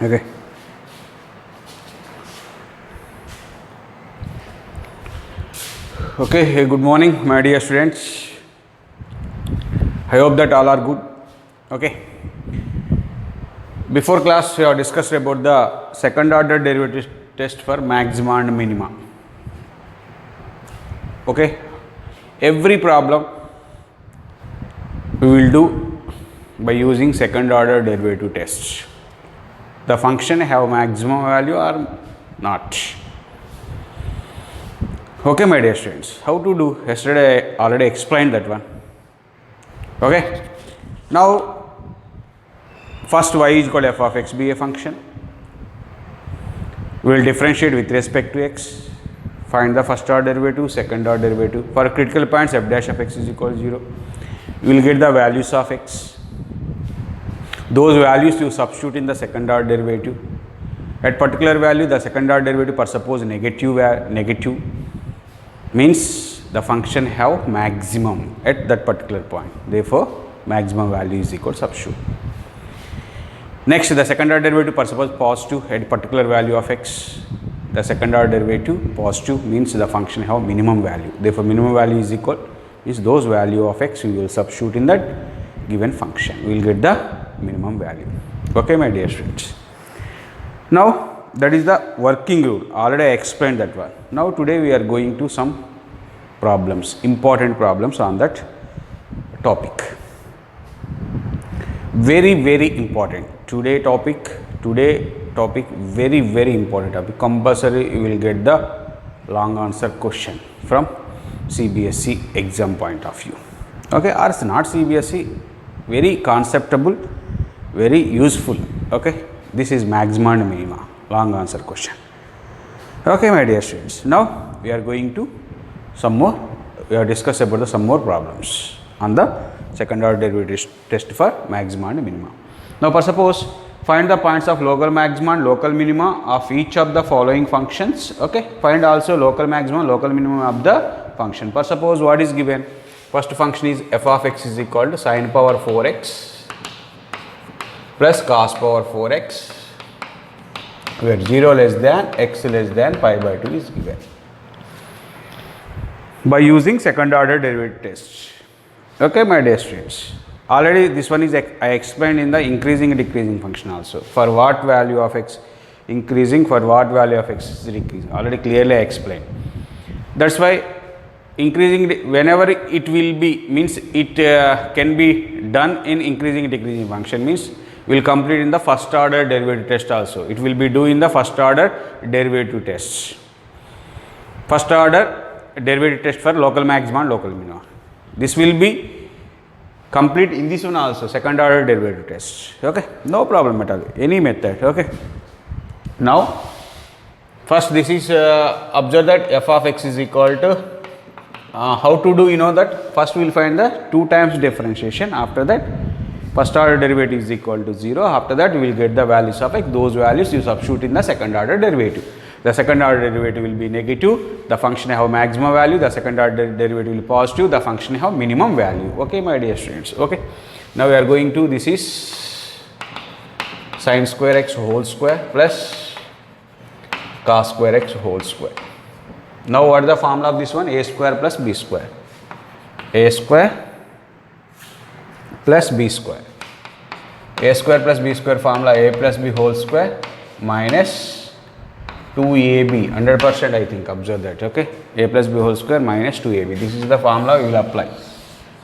Okay. Okay, hey, good morning, my dear students. I hope that all are good. Okay. Before class, we have discussed about the second order derivative test for maxima and minima. Okay. Every problem we will do by using second order derivative tests. The function have maximum value or not. Okay, my dear students, how to do? Yesterday I already explained that one. Okay. Now, first y is equal to f of x be a function. We will differentiate with respect to x. Find the first order derivative, second order derivative. For critical points f dash of x is equal to 0. We will get the values of x. Those values you substitute in the second order derivative. At particular value, the second order derivative, for suppose negative means the function have maximum at that particular point. Therefore, maximum value is equal to substitute. Next, the second order derivative, for suppose positive at particular value of x. The second order derivative positive means the function have minimum value. Therefore, minimum value is equal is those value of x we will substitute in that given function. We will get the minimum value. Okay, my dear students. Now, that is the working rule. Already I explained that one. Now, today we are going to some problems, important problems on that topic. Very, very important. Today topic, very, very important topic. Compulsory you will get the long answer question from CBSE exam point of view. Okay, or it's not CBSE, very conceptual, very useful. Okay, this is maxima and minima, long answer question. Okay, my dear students, now we are going to some more, we have discussed about some more problems on the second order derivative test for maxima and minima. Now, for suppose find the points of local maxima and local minima of each of the following functions. Okay, find also local maximum, local minimum of the function. For suppose what is given? First function is f of x is equal to sin power 4x plus cos power 4x, where 0 less than x less than pi by 2 is given by using second order derivative test. Okay, my dear students, already this one is I explained in the increasing and decreasing function also. For what value of x increasing, for what value of x is decreasing, already clearly I explained. That's why increasing, whenever it will be, means it can be done in increasing and decreasing function, means we will complete in the first order derivative test also. It will be do in the first order derivative tests. First order derivative test for local maxima and local minima. This will be complete in this one also, second order derivative test. Okay, no problem at all, any method. Okay. Now, first this is observe that f of x is equal to how to do, you know that first we will find the 2 times differentiation. After that, first order derivative is equal to 0. After that, we will get the values of x. Those values you substitute in the second order derivative. The second order derivative will be negative. The function have maximum value. The second order derivative will be positive. The function have minimum value. Okay, my dear students. Okay. Now we are going to, this is sin square x whole square plus cos square x whole square. Now, what is the formula of this one? A square plus b square. A square plus b square. A square plus b square formula, a plus b whole square minus 2ab, 100% I think, observe that. Okay, a plus b whole square minus 2ab. This is the formula we will apply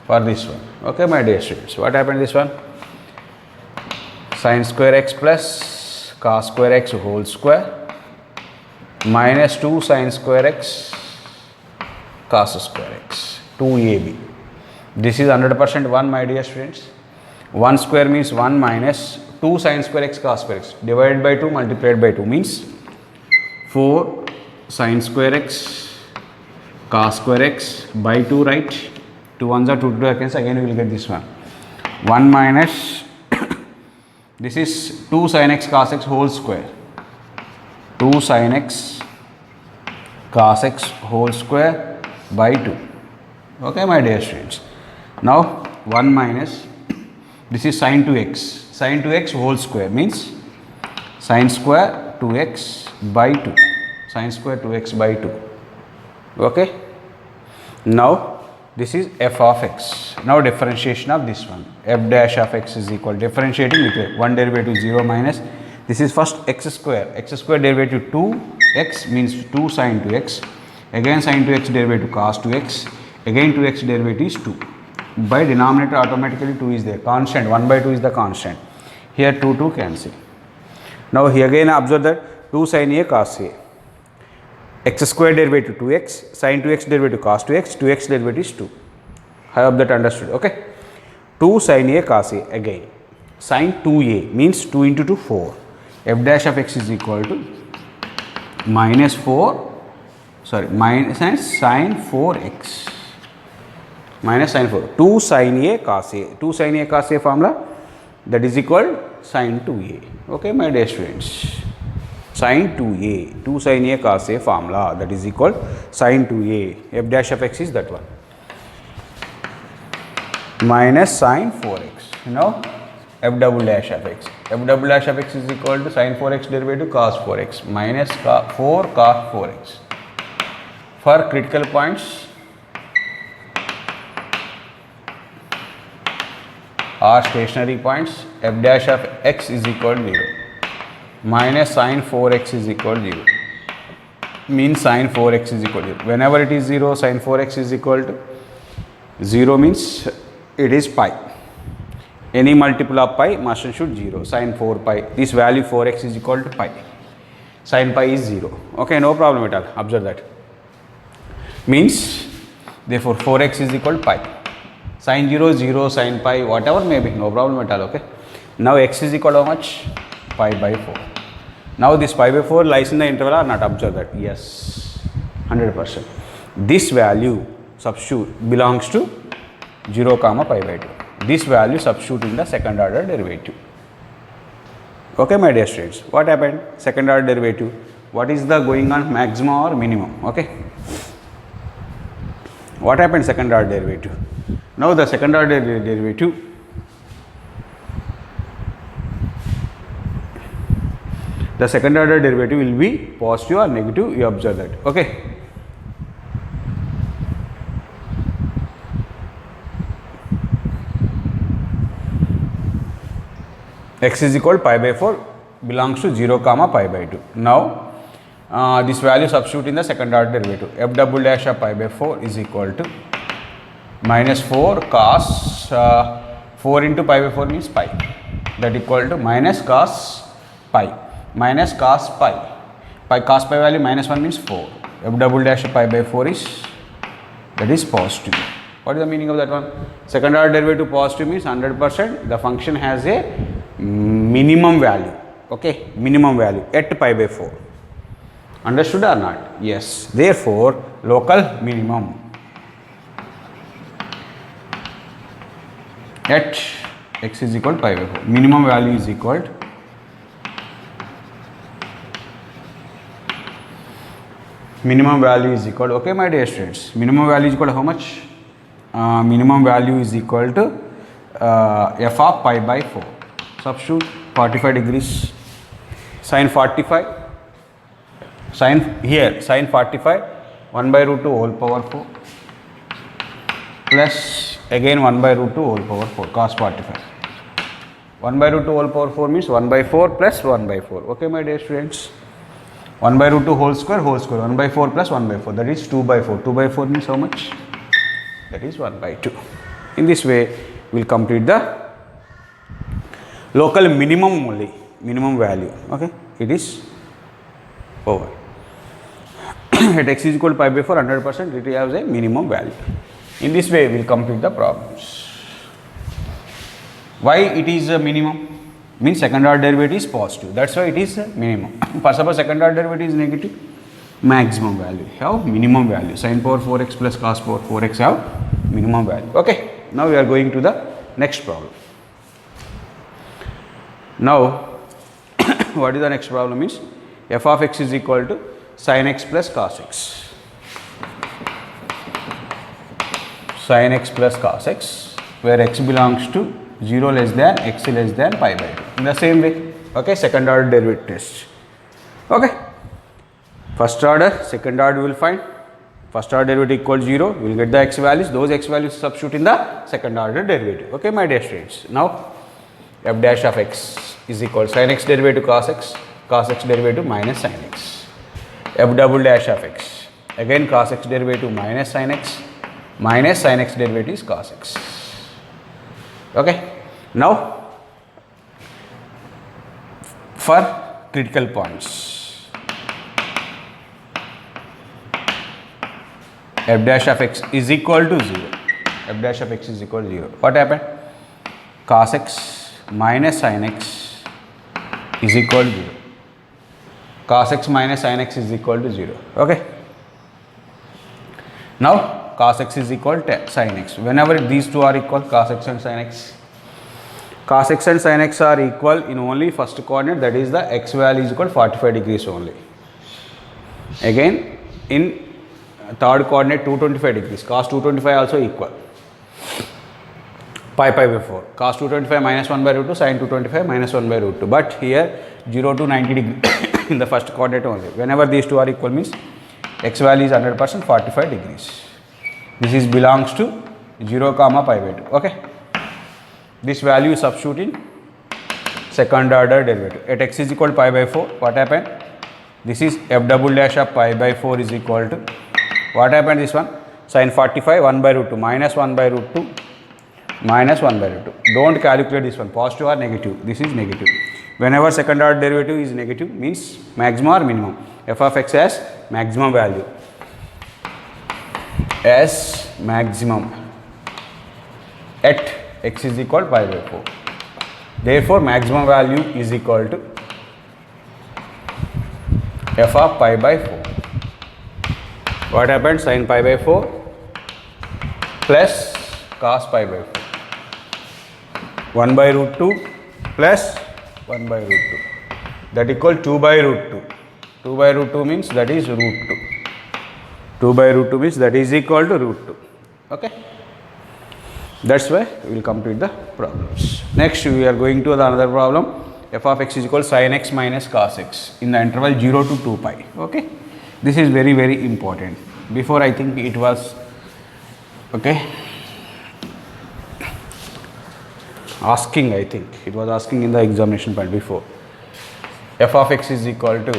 for this one. Okay, my dear students, what happened this one? Sin square x plus cos square x whole square minus 2 sin square x cos square x, 2ab. This is 100% 1, my dear students. 1 square means 1 minus 2 sin square x cos square x divided by 2 multiplied by 2 means 4 sin square x cos square x by 2, right? 2 ones are 2 against, again we will get this one. 1 minus this is 2 sin x cos x whole square. 2 sin x cos x whole square by 2. Okay, my dear students. Now 1 minus this is sin 2x. Sin 2x whole square means Sine square 2x by 2. Sine square 2x by 2. Okay. Now this is f of x. Now differentiation of this one. F dash of x is equal, differentiating with one derivative 0 minus. This is first x square. X square derivative 2x means 2 sine 2x. Again sine 2x derivative cos 2x. Again 2x derivative is 2. By denominator automatically 2 is there. Constant 1 by 2 is the constant. Here 2 cancel. Now here again observe that 2 sin a cos a. X square derivative 2x, sin 2x derivative cos 2x, 2x derivative is 2. I hope that understood. Okay. 2 sin a cos a again. Sin 2a means 2 into 2 4. F dash of x is equal to minus 4, sorry, minus sin 4x. Minus sin 4. 2 sin a cos a. 2 sin a cos a formula, that is equal sin 2a. Okay, my dear students. Sin 2a, 2 sin a cos a formula, that is equal sin 2a. F dash of x is that one. Minus sin 4x. Now f double dash of x. F double dash of x is equal to sin 4x derivative cos 4x minus 4 cos 4x. For critical points or stationary points, f dash of x is equal to 0. Minus sin 4x is equal to 0. Means sin 4x is equal to 0. Whenever it is 0, sin 4x is equal to 0 means it is pi. Any multiple of pi must and should 0. Sin 4 pi. This value 4x is equal to pi. Sin pi is 0. Okay, no problem at all. Observe that. Means therefore 4x is equal to pi. Sin 0, 0, sin pi, whatever may be, no problem at all. Okay. Now x is equal to how much? Pi by 4. Now this pi by 4 lies in the interval or not? Observe that. Yes, 100%. This value substitute belongs to 0 comma pi by 2. This value substitute in the second order derivative. Okay, my dear students. What happened? Second order derivative. What is the going on, maximum or minimum? Okay. What happened second order derivative? Now the second order derivative, the second order derivative will be positive or negative. You observe that. Okay. X is equal to pi by 4 belongs to 0 comma pi by 2. Now this value substitute in the second order derivative. F double dash of pi by 4 is equal to minus 4 cos 4 into pi by 4 means pi, that equal to minus cos pi. Minus cos pi. Pi cos pi value minus 1 means 4. F double dash of pi by 4 is, that is positive. What is the meaning of that one? Second order derivative positive means 100% the function has a minimum value. Okay, minimum value at pi by 4. Understood or not? Yes. Therefore, local minimum at x is equal to pi by 4. Minimum value is equal to okay, my dear students, minimum value is equal to how much? Minimum value is equal to f of pi by 4. Substitute 45 degrees, sin 45, sin here sin 45 1 by root 2 whole power 4 plus again 1 by root 2 whole power 4 cos 45. 1 by root 2 whole power 4 means 1 by 4 plus 1 by 4. Okay, my dear students. 1 by root 2 whole square, 1 by 4 plus 1 by 4, that is 2 by 4. 2 by 4 means how much? That is 1 by 2. In this way, we will complete the local minimum only, minimum value. Okay, it is over. At x is equal to pi by 4, 100% it has a minimum value. In this way, we will complete the problems. Why it is a minimum? Means second order derivative is positive, that's why it is a minimum. For suppose second order derivative is negative, maximum value have minimum value. Sin power 4x plus cos power 4x have minimum value. Okay, now we are going to the next problem. Now what is the next problem is f of x is equal to sin x plus cos x. Sin x plus cos x, where x belongs to 0 less than x less than pi by 2. In the same way, Okay, second order derivative test. Okay, first order, second order we will find. First order derivative equals 0, we will get the x values, those x values substitute in the second order derivative. Okay, my dear students. Now, f dash of x is equal to sin x derivative cos x derivative minus sin x. F double dash of x, again cos x derivative minus sin x derivative is cos x. Okay, now for critical points, f dash of x is equal to 0. F dash of x is equal to 0. What happened? Cos x minus sin x is equal to 0. Cos x minus sin x is equal to 0. Okay. Now cos x is equal to sin x. Whenever these two are equal, cos x and sin x are equal in only first coordinate, that is the x value is equal to 45 degrees only. Again in third coordinate 225 degrees, cos 225 also equal, pi by 4, cos 225 minus 1 by root 2, sin 225 minus 1 by root 2, but here 0 to 90 degree in the first coordinate only. Whenever these two are equal means x value is 100% 45 degrees. This is belongs to 0 comma pi by 2. Okay, this value is substitute in second order derivative. At x is equal to pi by 4, what happened? This is f double dash of pi by 4 is equal to, what happened this one? Sin 45 1 by root 2 minus 1 by root 2 minus 1 by root 2. Don't calculate this one, positive or negative. This is negative. Whenever second order derivative is negative means maximum or minimum. F of x has maximum value. As maximum at x is equal to pi by 4. Therefore, maximum value is equal to f of pi by 4. What happened? Sin pi by 4 plus cos pi by 4. 1 by root 2 plus 1 by root 2. That equal 2 by root 2. 2 by root 2 means that is root 2. 2 by root 2 means that is equal to root 2. Okay. That's why we will complete the problems. Next we are going to another problem. F of x is equal to sin x minus cos x in the interval 0 to 2 pi. Okay. This is very, very important. Before I think it was, okay, asking, I think it was asking in the examination point before. F of x is equal to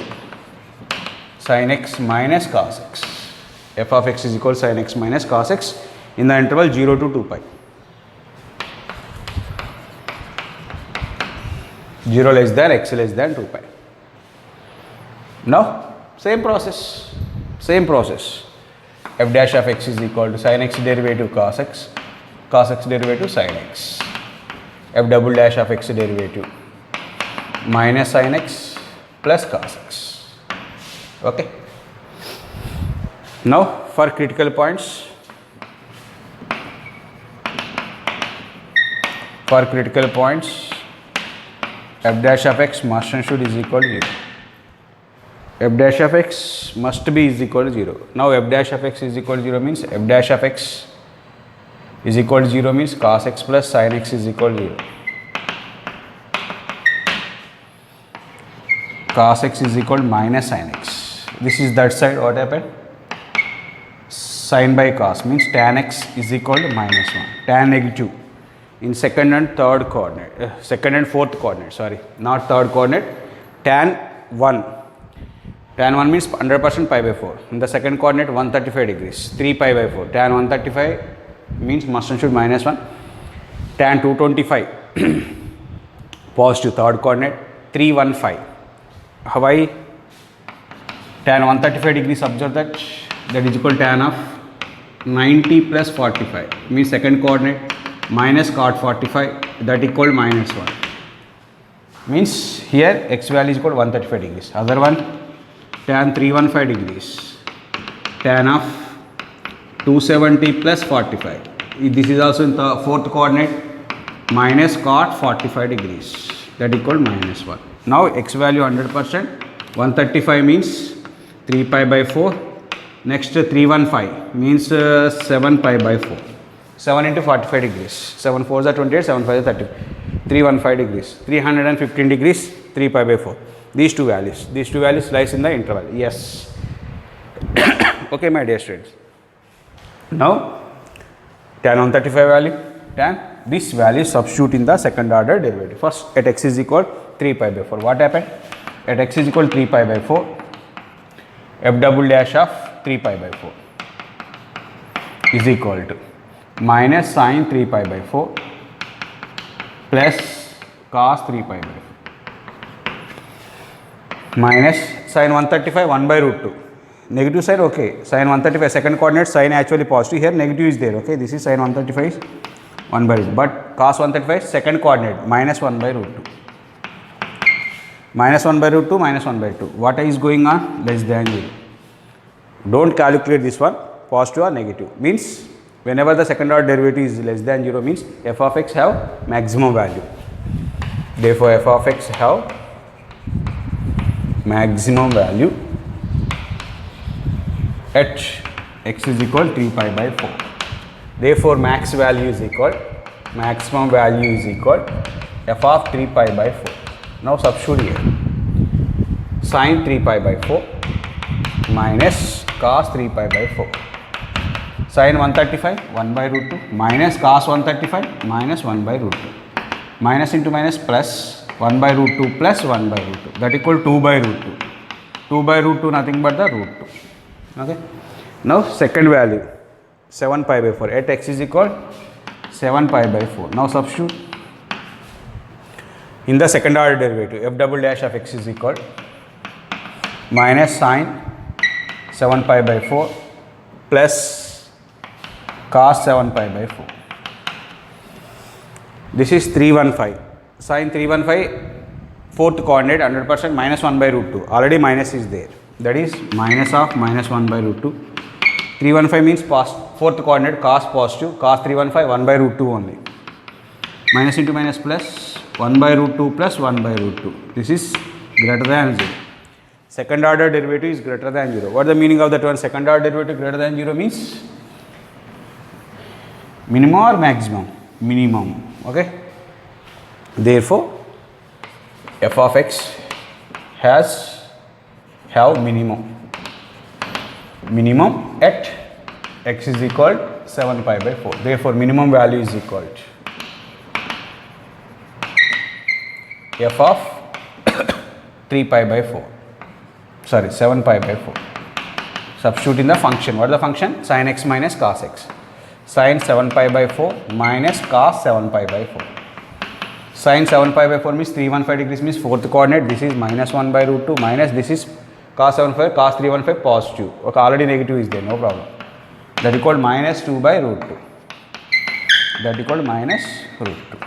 sin x minus cos x. F of x is equal to sin x minus cos x in the interval 0 to 2 pi. 0 less than x less than 2 pi. Now same process. F dash of x is equal to sin x derivative cos x derivative sin x. F double dash of x derivative minus sin x plus cos x. Okay. Now for critical points, f dash of x must and should is equal to 0. F dash of x must be is equal to 0. Now f dash of x is equal to 0 means f dash of x is equal to 0 means cos x plus sin x is equal to 0. Cos x is equal to minus sin x. This is that side. What happened? Sin by cos means tan x is equal to minus 1. Tan negative in second and third coordinate, second and fourth coordinate, sorry, not third coordinate. Tan 1 means 100% pi by 4. In the second coordinate 135 degrees, 3 pi by 4. Tan 135 means must and should minus 1. Tan 225 positive third coordinate 315. Why? Tan 135 degrees, observe that is equal to tan of 90 plus 45 means second coordinate minus cot 45, that equal minus 1 means here x value is equal to 135 degrees. Other one tan 315 degrees, tan of 270 plus 45, this is also in the fourth coordinate minus cot 45 degrees, that equal minus 1. Now x value 100%, 135 means 3 pi by 4, next 315 means 7 pi by 4, 7 into 45 degrees, 7 4s are 28, 7 5s are 30, 315 degrees, 315 degrees 3 pi by 4. These two values lies in the interval. Yes. Okay, my dear students. Now, tan 135 value, tan this value substitute in the second order derivative. First, at x is equal 3 pi by 4. What happened? At x is equal 3 pi by 4, f double dash of 3 pi by 4 is equal to minus sine 3 pi by 4 plus cos 3 pi by 4 minus sine 135 1 by root 2. Negative side, okay. Sine 135 second coordinate, sine actually positive. Here negative is there, okay. This is sine 135 is 1 by root 2. But cos 135 second coordinate minus 1 by root 2. Minus 1 by root 2 minus 1 by 2. What is going on? Less than 0. Don't calculate this one, positive or negative. Means whenever the second order derivative is less than 0 means f of x have maximum value. Therefore, f of x have maximum value at x is equal 3 pi by 4. Therefore, maximum value is equal f of 3 pi by 4. Now substitute here sine 3 pi by 4 minus cos 3 pi by 4. Sine 135 1 by root 2 minus cos 135 minus 1 by root 2. Minus into minus plus 1 by root 2 plus 1 by root 2, that equal 2 by root 2. 2 by root 2 nothing but the root 2. Okay. Now second value 7 pi by 4 at x is equal 7 pi by 4. Now substitute in the second order derivative f double dash of x is equal minus sine 7 pi by 4 plus cos 7 pi by 4. This is 315. Sine 315 fourth coordinate 100% minus 1 by root 2. Already minus is there. That is minus of minus 1 by root 2. 315 means fourth coordinate cos positive. Cos 315 1 by root 2 only. Minus into minus plus 1 by root 2 plus 1 by root 2. This is greater than 0. Second order derivative is greater than 0. What is the meaning of that one? Second order derivative greater than 0 means minimum or maximum? Minimum. Okay. Therefore, f of x have minimum at x is equal 7 pi by 4. Therefore, minimum value is equal to f of 3 pi by 4. Sorry, 7 pi by 4. Substitute in the function. What is the function? Sin x minus cos x. Sin 7 pi by 4 minus cos 7 pi by 4. Sin 7 pi by 4 means 315 degrees means fourth coordinate. This is minus 1 by root 2 minus this is cos 7 pi, cos 315 positive. Okay, already negative is there, no problem. That equal minus 2 by root 2. That equal minus root 2.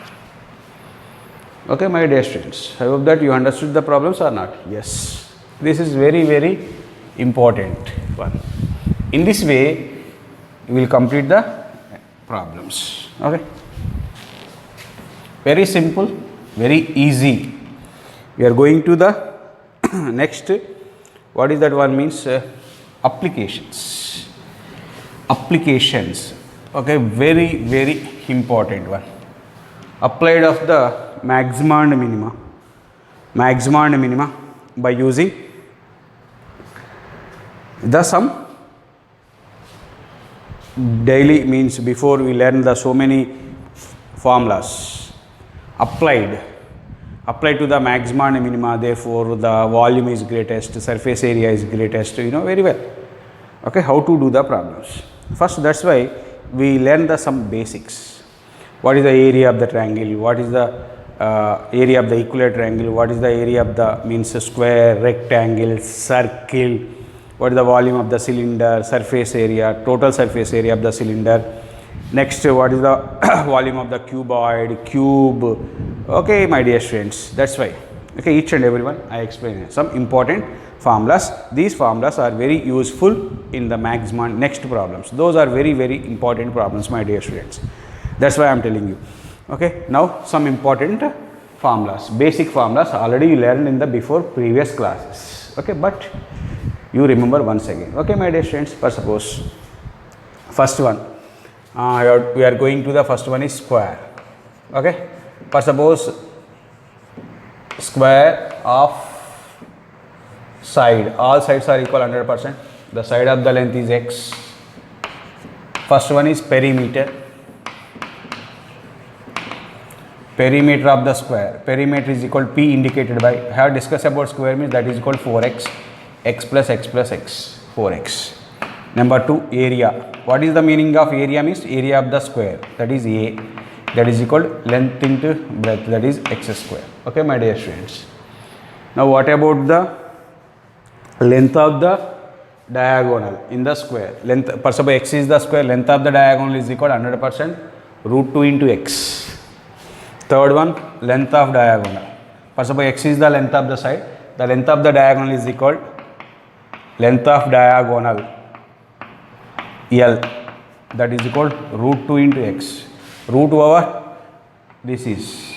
Okay, my dear students, I hope that you understood the problems or not. Yes, this is very, very important one. In this way, we will complete the problems. Okay, very simple, very easy. We are going to the next. What is that one means? Applications. Applications. Okay, very, very important one. Applied of the maxima and minima by using the sum daily means before we learn the so many formulas applied to the maxima and minima, therefore the volume is greatest, surface area is greatest, you know very well. Okay, how to do the problems. First, that's why we learn the some basics. What is the area of the triangle? What is the area of the equilateral triangle? What is the area of the means square, rectangle, circle? What is the volume of the cylinder, surface area, total surface area of the cylinder? Next, what is the volume of the cuboid, cube? Okay, my dear students, that's why. Okay, each and every one I explain some important formulas. These formulas are very useful in the maxima next problems. Those are very, very important problems, my dear students. That's why I am telling you. Okay, now some important formulas, basic formulas already you learned in the before previous classes. Okay, but you remember once again. Okay, my dear students, for suppose first one, we are going to the first one is square. Okay, for suppose square of side, all sides are equal 100%. The side of the length is x. First one is perimeter. Perimeter of the square. Perimeter is equal to P indicated by, I have discussed about square means that is equal to 4x, x plus x plus x, 4x. Number 2, area. What is the meaning of area? Means area of the square, that is A, that is equal to length into breadth, that is x square. Okay, my dear students. Now what about the length of the diagonal in the square? Length, for suppose x is the square, length of the diagonal is equal to 100% root 2 into x. Third one, length of diagonal. For suppose x is the length of the side, the length of the diagonal is equal length of diagonal L, that is equal to root 2 into x. Root over, this is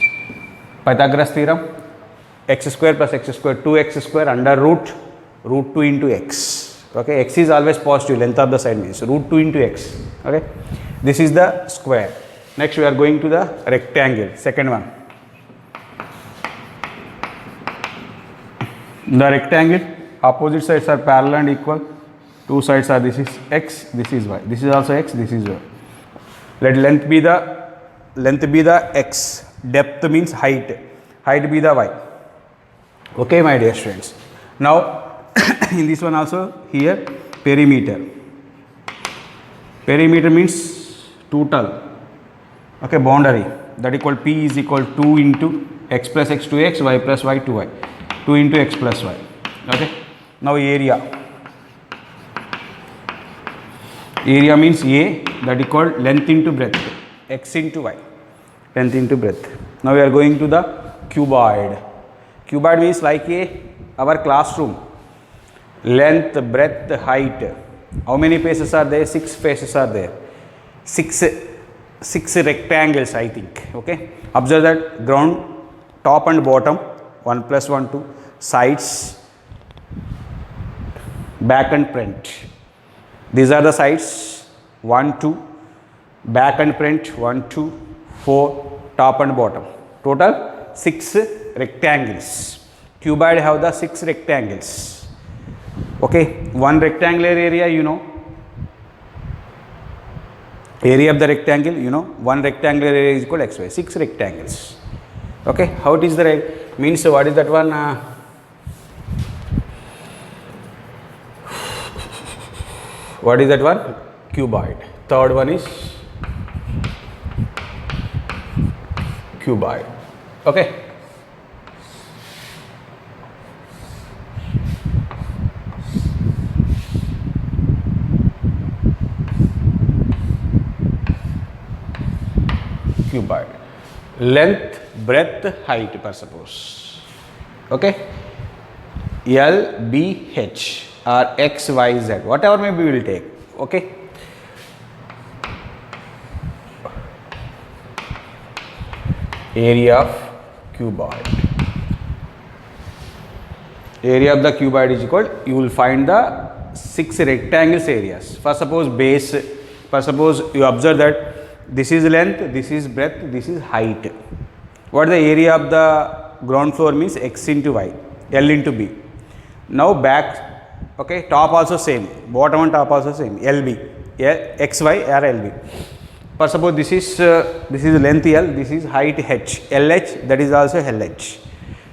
Pythagoras theorem, x square plus x square, 2x square under root 2 into x. Okay, x is always positive, length of the side means root 2 into x. Okay, this is the square. Next we are going to the rectangle, second one. The rectangle, opposite sides are parallel and equal. Two sides are, this is x, this is y. This is also x, this is y. Let length be the x, depth means height, height be the y. Okay, my dear students. Now in this one also, here perimeter. Perimeter means total. Okay, boundary, that equal P is equal 2 into x plus x to x, y plus y to y, 2 into x plus y. Okay, now area. Area means A, that equal length into breadth, x into y, length into breadth. Now we are going to the cuboid. Cuboid means like our classroom, length, breadth, height. How many faces are there? 6 faces are there. Six rectangles, I think. Okay, observe that ground, top and bottom, 1 plus 1 2, sides, back and front. These are the sides, 1 2, back and front, 1 2, 4, top and bottom. Total 6 rectangles. Cuboid have the 6 rectangles. Okay, one rectangular area, you know. Area of the rectangle, you know, one rectangular area is equal to xy, 6 rectangles. Okay, how it is the means, what is that one? What is that one? Cuboid. Third one is cuboid. Okay. Cuboid. Length, breadth, height, per suppose. Okay. L, B, H or X, Y, Z, whatever maybe we will take. Okay. Area of cuboid. Area of the cuboid is equal, you will find the 6 rectangles areas. For suppose base, for suppose you observe that this is length, this is breadth, this is height. What is the area of the ground floor means x into y, L into B. Now back, okay, top also same, bottom and top also same, LB, X, Y or LB. For suppose this is length L, this is height H, LH, that is also LH.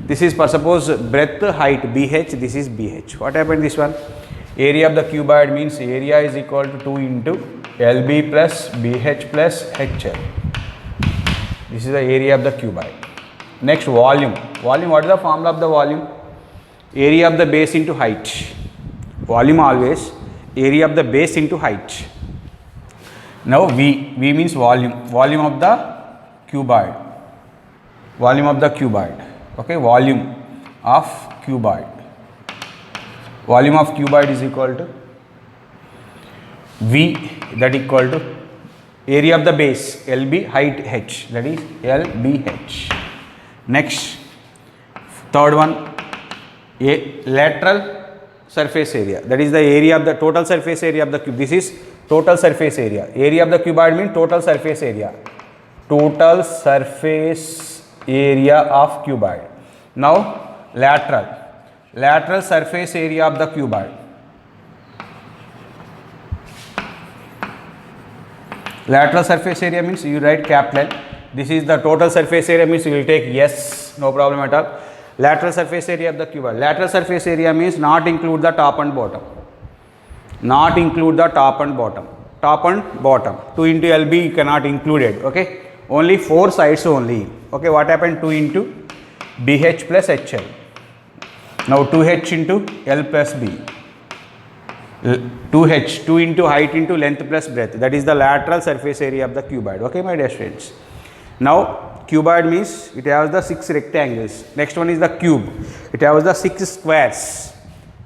This is for suppose breadth, height BH, this is BH. What happened this one? Area of the cuboid means area is equal to 2 into LB plus BH plus HL. This is the area of the cuboid. Next, volume. Volume, what is the formula of the volume? Area of the base into height. Volume always area of the base into height. Now V means volume. Volume of the cuboid. Volume of the cuboid. Okay, volume of cuboid. Volume of cuboid is equal to V, that equal to area of the base LB, height H, that is LBH. Next, third one, a lateral surface area, that is the area of the total surface area of the cube. This is total surface area. Area of the cuboid means total surface area. Total surface area of cuboid. Now lateral surface area of the cuboid. Lateral surface area means you write capital L. This is the total surface area means you will take yes, no problem at all. Lateral surface area of the cuboid. Lateral surface area means not include the top and bottom. Not include the top and bottom. Top and bottom. 2 into LB you cannot include it. Okay. Only 4 sides only. Okay. What happened? 2 into BH plus HL. Now 2H into L plus B. 2H, 2 into height into length plus breadth. That is the lateral surface area of the cuboid. Okay, my dear students. Now, cuboid means it has the 6 rectangles. Next one is the cube. It has the 6 squares.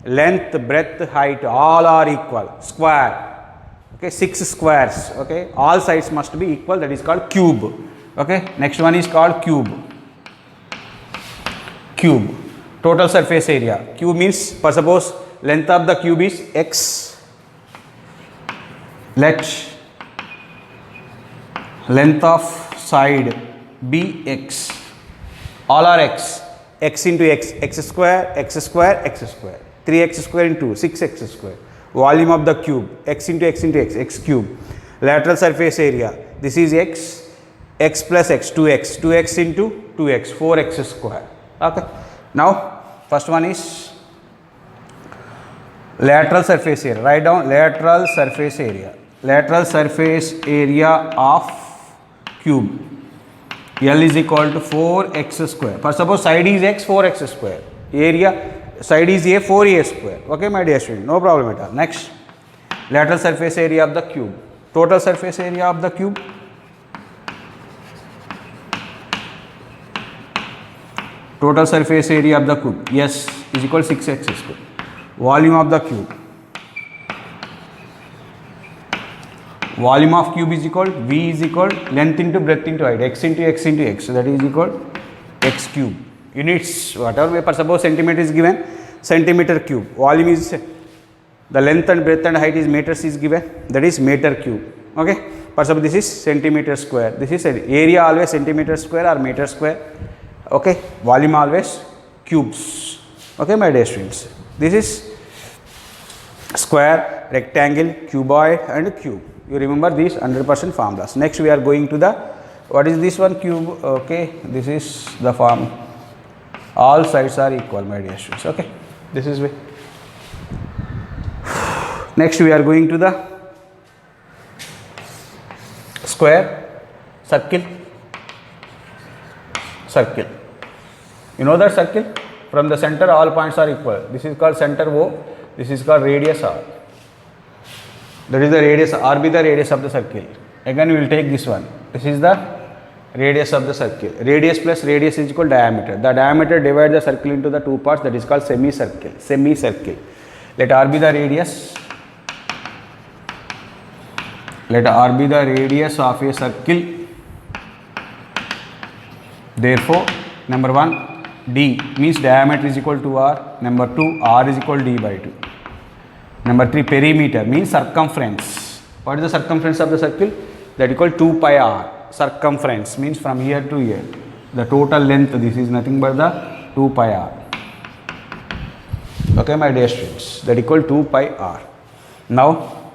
Length, breadth, height, all are equal. Square. Okay, 6 squares. Okay, all sides must be equal. That is called cube. Okay, next one is called cube. Cube. Total surface area. Cube means, suppose length of the cube is x. Let length of side be x. All are x. X into x. X square, x square, x square. 3x square into 6x square. Volume of the cube. X into x into x. X cube. Lateral surface area. This is x. X plus x. 2x. 2x into 2x. 4x square. Okay. Now, first one is lateral surface area. Write down lateral surface area. Lateral surface area of cube. L is equal to 4x square. For suppose side is x, 4x square. Area, side is a, 4a square. Okay, my dear student, no problem at all. Next, lateral surface area of the cube. Total surface area of the cube. Total surface area of the cube. Yes, is equal to 6x square. Volume of the cube. Volume of cube is equal V is equal length into breadth into height, x into x into x. So that is equal x cube. Units, whatever way, suppose centimeter is given, centimeter cube. Volume is the length and breadth and height is meters is given, that is meter cube. Okay. For suppose this is centimeter square. This is area always centimeter square or meter square. Okay. Volume always cubes. Okay, my dear students. This is square, rectangle, cuboid and cube. You remember these 100% formulas. Next we are going to the, what is this one? Cube. Okay, this is the form. All sides are equal, my dear students. Okay, this is way. Next we are going to the square, circle, circle. You know that circle? From the center all points are equal. This is called center O. This is called radius R. That is the radius, R be the radius of the circle. Again we will take this one. This is the radius of the circle. Radius plus radius is equal diameter. The diameter divides the circle into the two parts, that is called semicircle. Semicircle. Let R be the radius. Let R be the radius of a circle. Therefore, number 1, D means diameter is equal to R. Number 2, R is equal to D by 2. Number 3, perimeter means circumference. What is the circumference of the circle? That equal 2 pi R. Circumference means from here to here. The total length, this is nothing but the 2 pi R. Okay, my dear students, that equal 2 pi R. Now,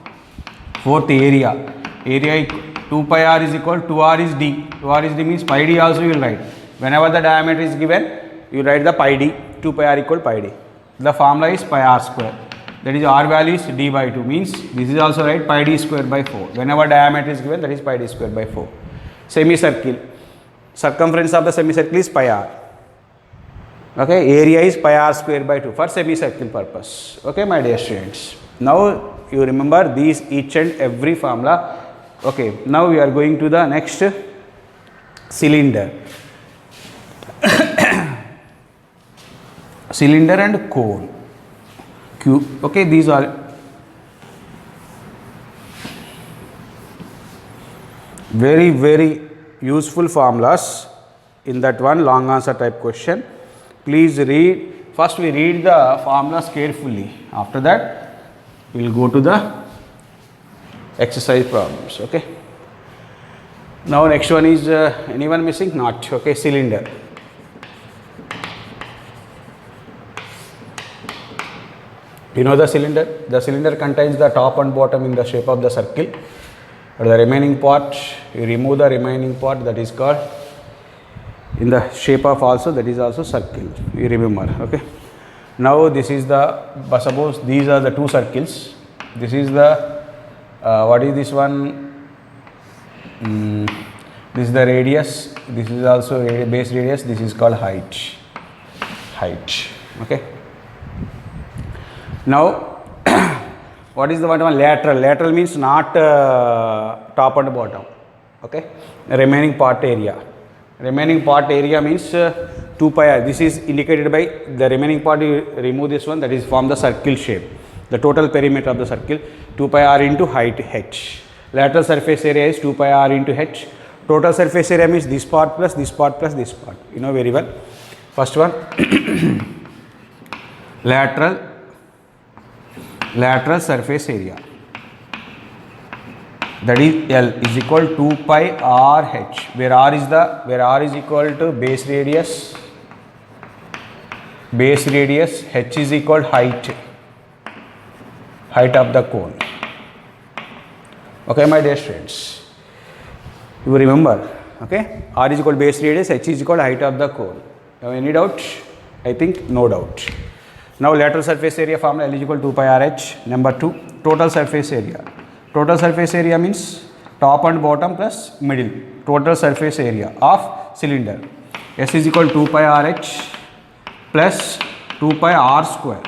fourth, area. Area 2 pi R is equal to 2R is D. 2R is D means pi D also you will write. Whenever the diameter is given, you write the pi D. 2 pi R equal pi D. The formula is pi R square. That is R value is D by 2 means this is also right pi D square by 4. Whenever diameter is given, that is pi D square by 4. Semicircle. Circumference of the semicircle is pi R. Okay, area is pi R square by 2 for semicircle purpose. Okay, my dear students. Now you remember these each and every formula. Okay, now we are going to the next cylinder. Cylinder and cone. Cube. Okay, these are very useful formulas in that one long answer type question. Please read. First we read the formulas carefully. After that we will go to the exercise problems. Okay. Now next one is anyone missing? Not. Okay, cylinder. You know the cylinder? The cylinder contains the top and bottom in the shape of the circle. But the remaining part, you remove the remaining part, that is called in the shape of also, that is also circle. You remember, okay? Now this is the, suppose these are the two circles. This is the, what is this one? This is the radius. This is also base radius. This is called height. Okay. Now, what is the one lateral? Lateral means not top and bottom. Okay. Remaining part area. Remaining part area means 2 pi r. This is indicated by the remaining part. You remove this one, that is form the circle shape. The total perimeter of the circle 2 pi r into height h. Lateral surface area is 2 pi r into h. Total surface area means this part plus this part plus this part. You know very well. First one lateral surface area, that is L is equal to 2 pi r h, where r is equal to base radius, h is equal to height of the cone. Okay, my dear students, you remember, okay, r is equal to base radius, h is equal to height of the cone. Now, any doubt? I think no doubt. Now, lateral surface area formula L is equal to 2 pi r h. Number 2, total surface area. Total surface area means top and bottom plus middle. Total surface area of cylinder. S is equal to 2 pi r h plus 2 pi r square.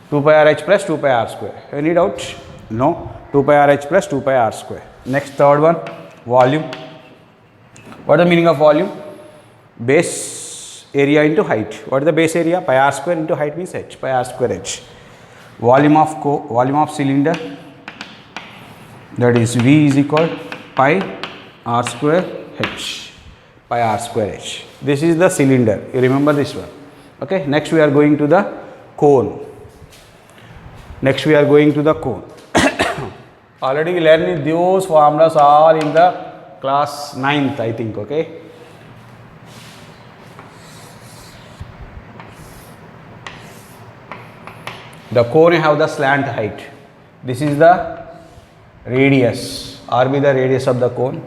2 pi r h plus 2 pi r square. Any doubt? No. 2 pi r h plus 2 pi r square. Next, third one, volume. What is the meaning of volume? Base area into height. What is the base area? Pi r square into height means h. Pi r square h. Volume of cylinder, that is V is equal to pi r square h. Pi r square h. This is the cylinder. You remember this one. Okay. Next, we are going to the cone. Already we learned those formulas all in the class 9th, I think. Okay. The cone have the slant height. This is the radius. R be the radius of the cone.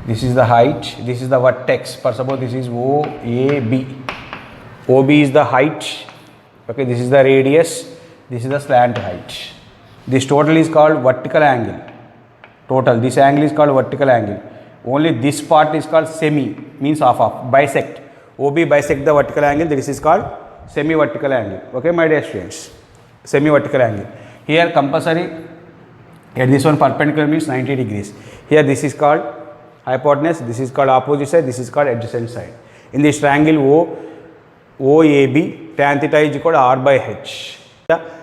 This is the height. This is the vertex. For suppose this is OAB. OB is the height. Okay, this is the radius. This is the slant height. This total is called vertical angle. Total. This angle is called vertical angle. Only this part is called semi, means half. Bisect. OB bisect the vertical angle. This is called semi-vertical angle. Okay, my dear students. Semi-vertical angle. Here compulsory, here this one perpendicular means 90 degrees. Here this is called hypotenuse, this is called opposite side, this is called adjacent side. In this triangle OAB, tan theta is equal to R by H.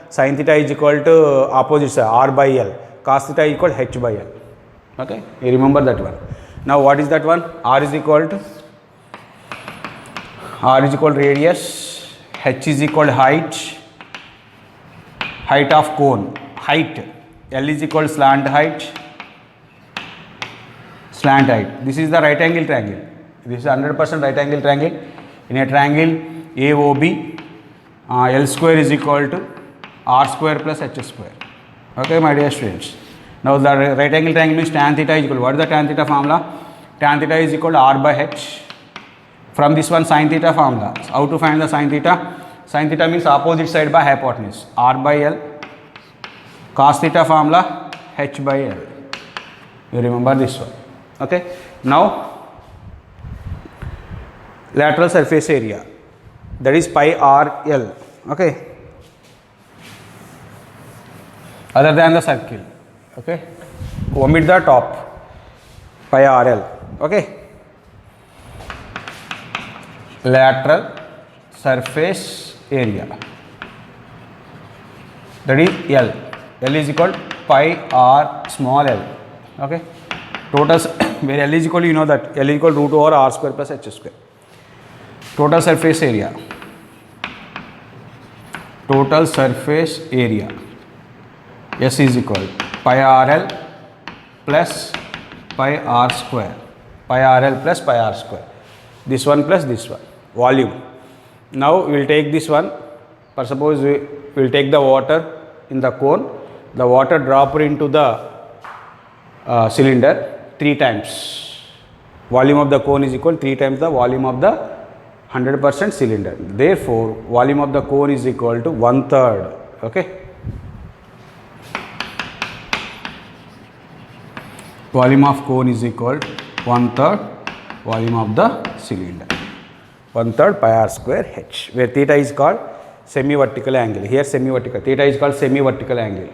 Sin theta is equal to opposite side, R by L. Cos theta is equal to H by L. Okay, you remember that one. Now what is that one? R is equal to radius, H is equal to height of cone, height, L is equal to slant height. This is the right angle triangle. This is 100% right angle triangle. In a triangle AOB, L square is equal to R square plus H square. Okay, my dear students. Now the right angle triangle means tan theta is equal to, what is the tan theta formula? Tan theta is equal to R by H. From this one sin theta formula. How to find the sin theta? Sin theta means opposite side by hypotenuse, R by L. Cos theta formula, H by L. You remember this one. Okay. Now lateral surface area, that is pi r L. Okay. Other than the circle. Okay. Omit the top, pi r L. Okay. Lateral surface area, that is L. L is equal to pi r small l. Okay. Total, where L is equal to, you know that L is equal to root over R square plus H square. Total surface area. S is equal to pi r L plus pi r square. Pi r L plus pi r square. This one plus this one. Volume. Now we will take this one. For suppose will take the water in the cone, the water dropped into the cylinder 3 times. Volume of the cone is equal 3 times the volume of the 100% cylinder. Therefore, volume of the cone is equal to 1/3. Okay. Volume of cone is equal to 1/3 volume of the cylinder. 1/3 pi r square h, where theta is called semi-vertical angle. Here semi-vertical, theta is called semi-vertical angle.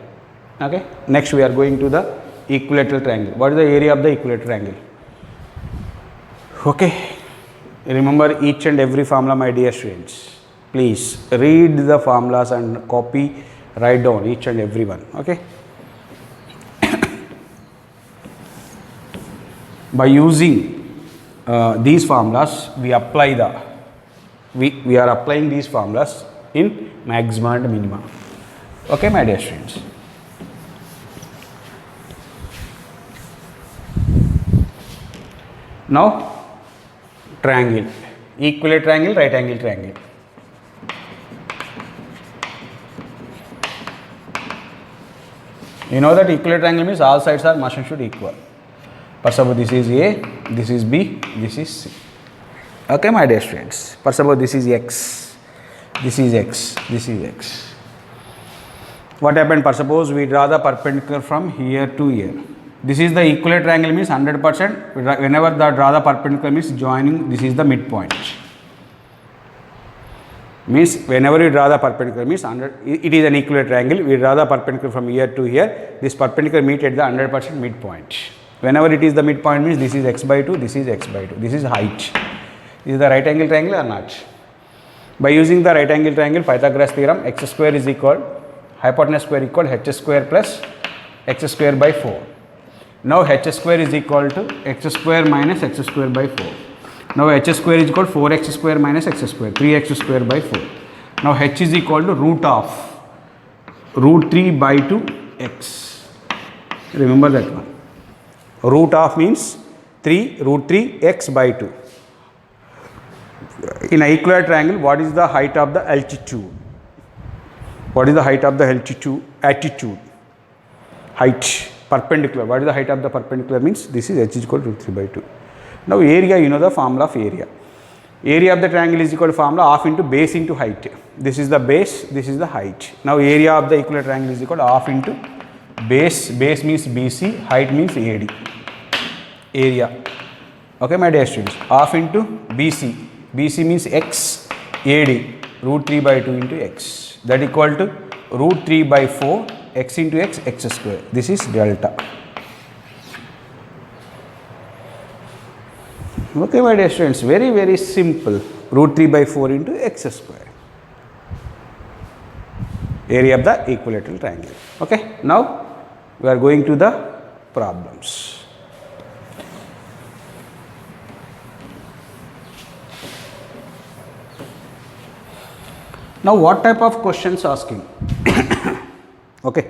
Okay. Next we are going to the equilateral triangle. What is the area of the equilateral triangle? Okay. Remember each and every formula, my dear students. Please read the formulas and copy, write down each and every one. Okay. By using these formulas, we apply we are applying these formulas in maxima and minima. Okay, my dear students. Now, triangle, equilateral triangle, right angle triangle. You know that equilateral triangle means all sides are must and should equal. For suppose this is A, this is B, this is C. Okay, my dear students. For suppose this is X, this is X, this is X. What happened? For suppose we draw the perpendicular from here to here. This is the equilateral triangle means 100%. Whenever the draw the perpendicular means joining, this is the midpoint. Means whenever you draw the perpendicular means it is an equilateral triangle. We draw the perpendicular from here to here. This perpendicular meet at the 100% midpoint. Whenever it is the midpoint means this is x by 2, this is x by 2. This is height. Is the right angle triangle or not? By using the right angle triangle, Pythagoras theorem, x square is equal, hypotenuse square equal h square plus x square by 4. Now h square is equal to x square minus x square by 4. Now h square is equal to 4x square minus x square, 3x square by 4. Now h is equal to root of root 3 by 2 x. Remember that one. Root of means 3 root 3 x by 2. In an equilateral triangle, what is the height of the altitude? What is the height of the altitude? Attitude. Height. Perpendicular. What is the height of the perpendicular means? This is h is equal to root 3 by 2. Now area, you know the formula of area. Area of the triangle is equal to formula half into base into height. This is the base, this is the height. Now area of the equilateral triangle is equal to half into base means BC, height means AD. Area. Okay, my dear students. Half into BC means x, AD, root 3 by 2 into x. That equal to root 3 by 4, x into x, x square. This is delta. Okay, my dear students, very, very simple. Root 3 by 4 into x square. Area of the equilateral triangle. Okay, now we are going to the problems. Now, what type of questions asking? Okay.